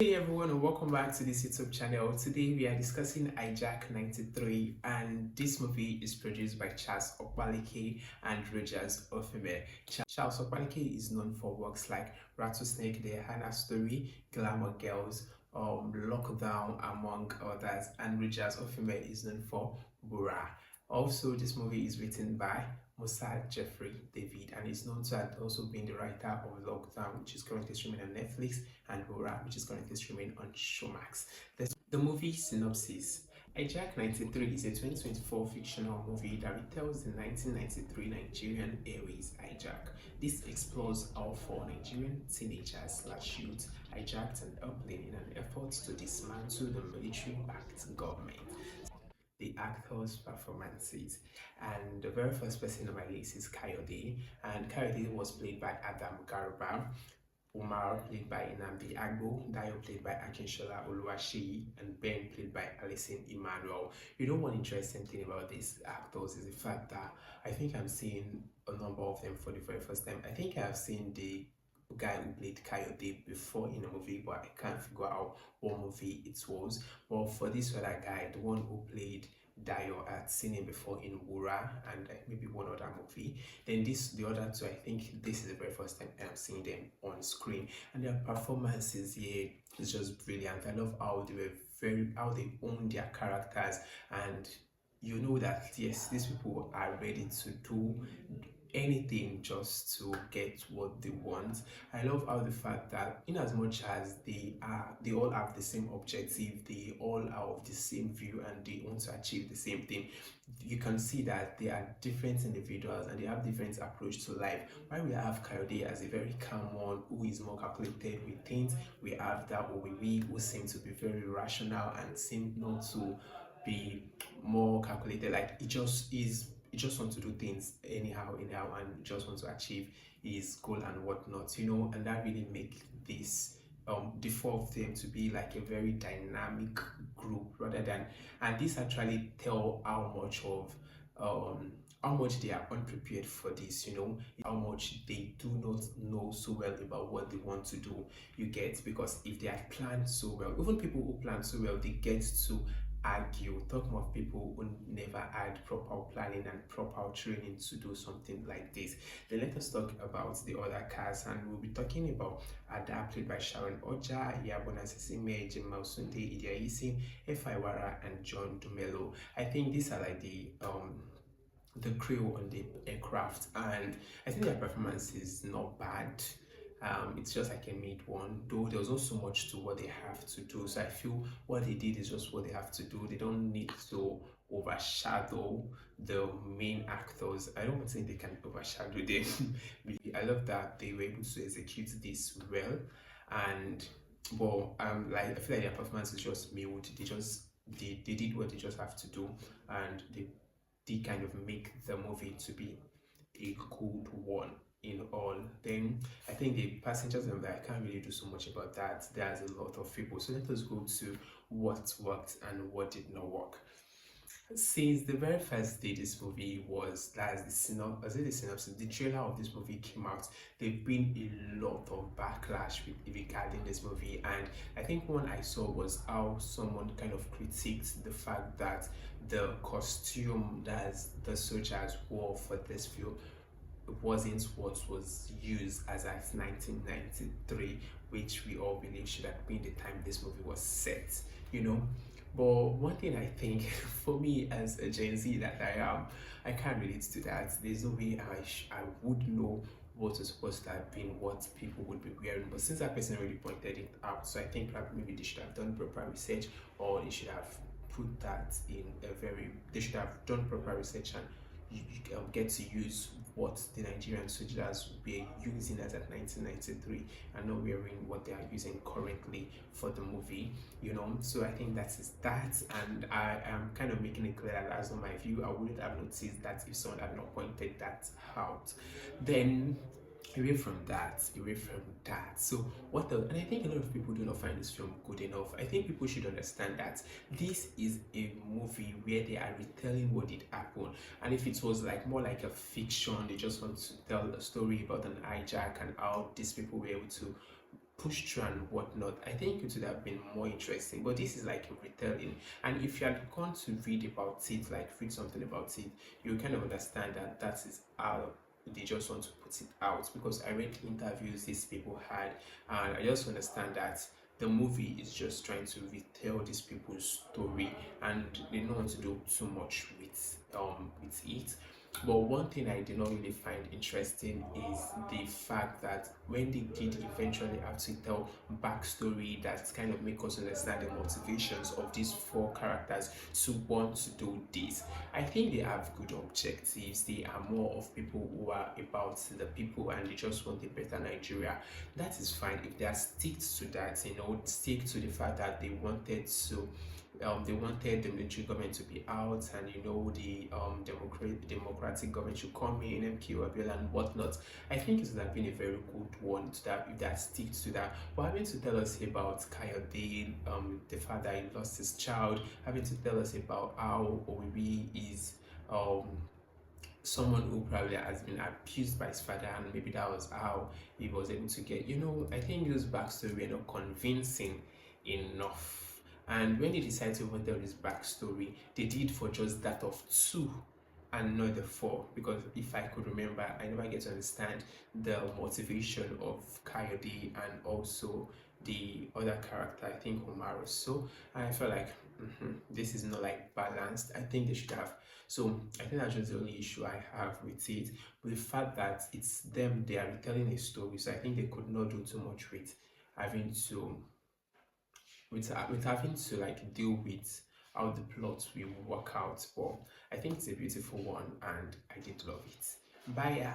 Hey everyone, and welcome back to this YouTube channel. Today we are discussing Hijack 93, and this movie is produced by Charles Okpaleke and Rogers Ofime. Charles Okpaleke is known for works like Rattlesnake, The Hannah Story, Glamour Girls, Lockdown, among others, and Rogers Ofime is known for Bura. Also, this movie is written by Musa Jeffrey David and is known to have also been the writer of Lockdown, which is currently streaming on Netflix, and Hora, which is currently streaming on Showmax. The movie synopsis. Hijack 93 is a 2024 fictional movie that retells the 1993 Nigerian Airways hijack. This explores how four Nigerian teenagers/youths hijacked an airplane in an effort to dismantle the military-backed government. The actors' performances, and the very first person on my list is Kayode, and Kayode was played by Garba, Umar played by Nnamdi, Agbo, Dayo played by Akinsola, Oluwaseyi, and Ben played by Allison, Emmanuel. You know, one interesting thing about these actors is the fact that I think I'm seeing a number of them for the very first time. I think I've seen the guy who played Kayode before in a movie, but I can't figure out what movie it was. Well, for this other guy, the one who played Dayo, I'd seen him before in Wura and maybe one other movie. Then the other two, I think this is the very first time I'm seeing them on screen, and their performances here is just brilliant. I love how how they own their characters, and you know that yes, these people are ready to do anything just to get what they want. I love how the fact that in as much as they all have the same objective, they all are of the same view and they want to achieve the same thing, you can see that they are different individuals and they have different approach to life. While we have Coyote as a very calm one who is more calculated with things, we have that Owiwi who seems to be very rational and seem not to be more calculated. Like he just wants to do things anyhow, and just wants to achieve his goal and whatnot, and that really make this the four of them to be like a very dynamic group rather than, and this actually tell how much they are unprepared for this, how much they do not know so well about what they want to do. You get, because if they had planned so well, even people who plan so well, they get to argue. Talk more of people who never had proper planning and proper training to do something like this. Then let us talk about the other cast, and we'll be talking about Ada, played by Sharon Ooja, Nancy Isime, Jemima Osunde, Idia Aisien, Efa Iwara, and John Dumelo. I think these are like the crew on the aircraft, and I think their performance is not bad. It's just like a mid one, though there was not so much to what they have to do. So I feel what they did is just what they have to do. They don't need to overshadow the main actors. I don't think they can overshadow them. I love that they were able to execute this well, and like I feel like their performance is just mute. They did what they just have to do, and they kind of make the movie to be a good one in all. Then I think the passengers and I can't really do so much about that. There's a lot of people. So let us go to what worked and what did not work. Since the very first day this movie was, that's the synopsis, the trailer of this movie came out, there've been a lot of backlash regarding this movie, and I think one I saw was how someone kind of critiqued the fact that the costume that the soldiers wore for this film wasn't what was used as at 1993, which we all believe should have been the time this movie was set, But one thing I think, for me as a Gen Z that I am, I can't relate to that. There's no way I would know what was supposed to have been what people would be wearing. But since that person already pointed it out, so I think probably maybe they should have done proper research, or they should have put that in they should have done proper research, and you get to use what the Nigerian soldiers were using as at 1993 and not wearing what they are using currently for the movie, So I think that is that, and I am kind of making it clear that that's not my view. I wouldn't have noticed that if someone had not pointed that out. Then away from that, so and I think a lot of people do not find this film good enough. I think people should understand that this is a movie where they are retelling what did happen, and if it was like more like a fiction, they just want to tell a story about an hijack and how these people were able to pushed through and whatnot, I think it would have been more interesting. But this is like a retelling, and if you had gone to read about it, like read something about it, you kind of understand that that is how they just want to put it out. Because I read interviews these people had, and I just understand that the movie is just trying to retell these people's story, and they don't want to do too much with it. But one thing I did not really find interesting is the fact that when they did eventually have to tell backstory that kind of make us understand the motivations of these four characters to want to do this, I think they have good objectives. They are more of people who are about the people and they just want a better Nigeria. That is fine if they are stick to that, stick to the fact that they wanted the military government to be out, and the democratic government should come in, MQ Abiola and whatnot. I think it would have been a very good one to that if that sticks to that. But having to tell us about Kayode, the father he lost his child, having to tell us about how Obi is someone who probably has been abused by his father, and maybe that was how he was able to get, I think those backstory are not convincing enough. And when they decided to even tell this backstory, they did for just that of two and not the four. Because if I could remember, I never get to understand the motivation of Coyote and also the other character, I think Umaru. So I felt like this is not like balanced. I think they should have. So I think that's just the only issue I have with it. With the fact that it's them, they are retelling a story. So I think they could not do too much with having to with having to like deal with how the plot will work out. But I think it's a beautiful one and I did love it. Bye. Yeah.